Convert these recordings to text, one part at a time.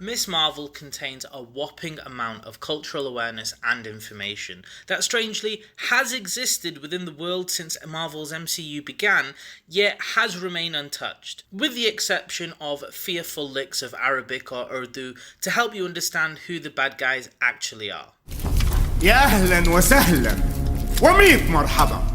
Miss Marvel contains a whopping amount of cultural awareness and information that strangely has existed within the world since Marvel's MCU began, yet has remained untouched, with the exception of fearful licks of Arabic or Urdu to help you understand who the bad guys actually are. يا أهلا وسهلا وميت مرحبا.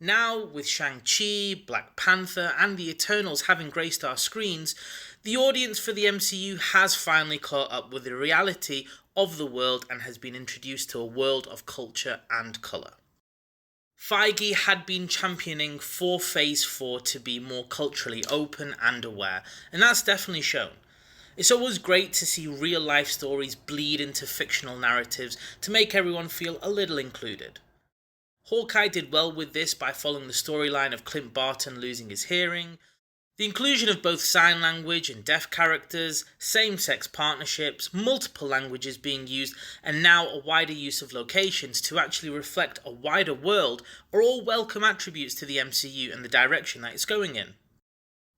Now, with Shang-Chi, Black Panther, and the Eternals having graced our screens, the audience for the MCU has finally caught up with the reality of the world and has been introduced to a world of culture and colour. Feige had been championing for Phase 4 to be more culturally open and aware, and that's definitely shown. It's always great to see real-life stories bleed into fictional narratives to make everyone feel a little included. Hawkeye did well with this by following the storyline of Clint Barton losing his hearing, the inclusion of both sign language and deaf characters, same-sex partnerships, multiple languages being used, and now a wider use of locations to actually reflect a wider world are all welcome attributes to the MCU and the direction that it's going in.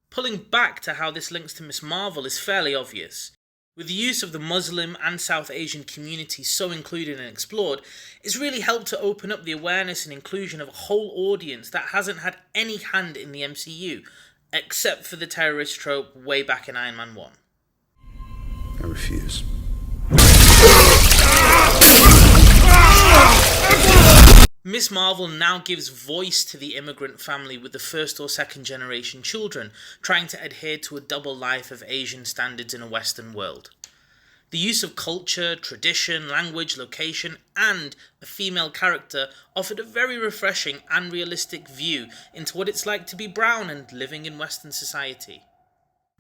Pulling back to how this links to Miss Marvel is fairly obvious. With the use of the Muslim and South Asian communities so included and explored, it's really helped to open up the awareness and inclusion of a whole audience that hasn't had any hand in the MCU, except for the terrorist trope way back in Iron Man 1. I refuse. Miss Marvel now gives voice to the immigrant family with the first or second generation children, trying to adhere to a double life of Asian standards in a Western world. The use of culture, tradition, language, location, and a female character offered a very refreshing and realistic view into what it's like to be brown and living in Western society.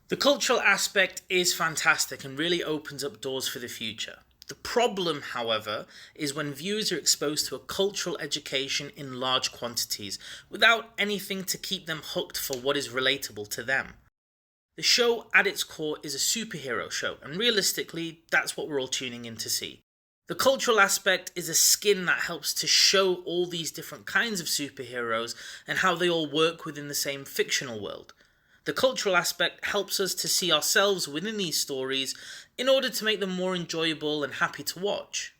The cultural aspect is fantastic and really opens up doors for the future. The problem, however, is when viewers are exposed to a cultural education in large quantities, without anything to keep them hooked for what is relatable to them. The show, at its core, is a superhero show, and realistically, that's what we're all tuning in to see. The cultural aspect is a skin that helps to show all these different kinds of superheroes and how they all work within the same fictional world. The cultural aspect helps us to see ourselves within these stories in order to make them more enjoyable and happy to watch.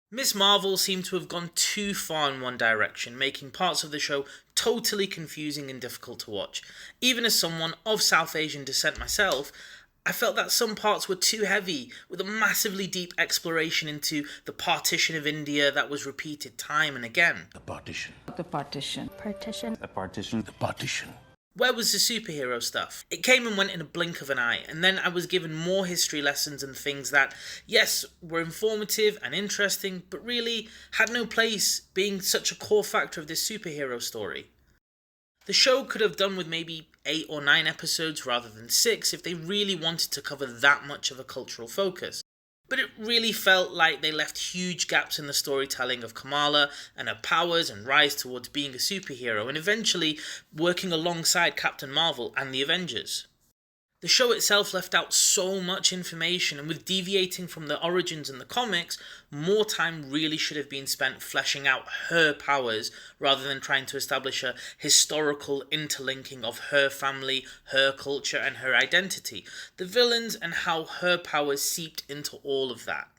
Miss Marvel seemed to have gone too far in one direction, making parts of the show totally confusing and difficult to watch. Even as someone of South Asian descent myself, I felt that some parts were too heavy, with a massively deep exploration into the partition of India that was repeated time and again. The partition. The partition. Partition. The partition. The partition. Where was the superhero stuff? It came and went in a blink of an eye, and then I was given more history lessons and things that, yes, were informative and interesting, but really had no place being such a core factor of this superhero story. The show could have done with maybe 8 or 9 episodes rather than 6 if they really wanted to cover that much of a cultural focus. But it really felt like they left huge gaps in the storytelling of Kamala and her powers and rise towards being a superhero and eventually working alongside Captain Marvel and the Avengers. The show itself left out so much information, and with deviating from the origins in the comics, more time really should have been spent fleshing out her powers rather than trying to establish a historical interlinking of her family, her culture, and her identity, the villains, and how her powers seeped into all of that.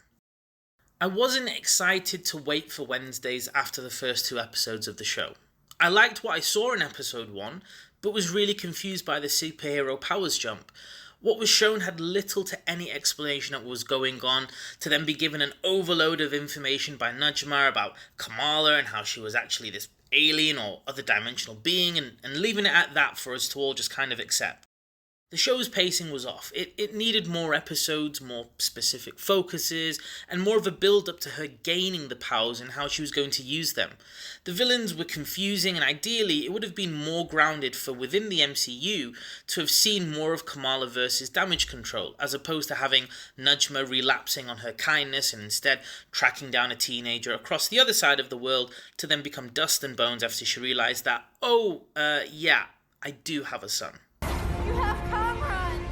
I wasn't excited to wait for Wednesdays after the first 2 episodes of the show. I liked what I saw in episode 1, but was really confused by the superhero powers jump. What was shown had little to any explanation of what was going on, to then be given an overload of information by Najma about Kamala and how she was actually this alien or other dimensional being, and leaving it at that for us to all just kind of accept. The show's pacing was off. It needed more episodes, more specific focuses, and more of a build-up to her gaining the powers and how she was going to use them. The villains were confusing, and ideally it would have been more grounded for within the MCU to have seen more of Kamala versus damage control, as opposed to having Najma relapsing on her kindness and instead tracking down a teenager across the other side of the world to then become dust and bones after she realised that, yeah, I do have a son. You have Kamran!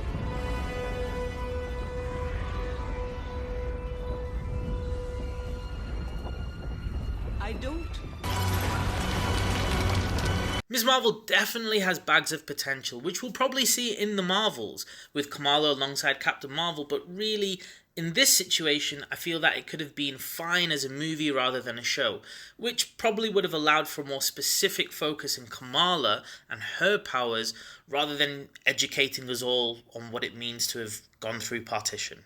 I don't. Ms. Marvel definitely has bags of potential, which we'll probably see in the Marvels, with Kamala alongside Captain Marvel, but really, in this situation, I feel that it could have been fine as a movie rather than a show, which probably would have allowed for a more specific focus in Kamala and her powers, rather than educating us all on what it means to have gone through partition.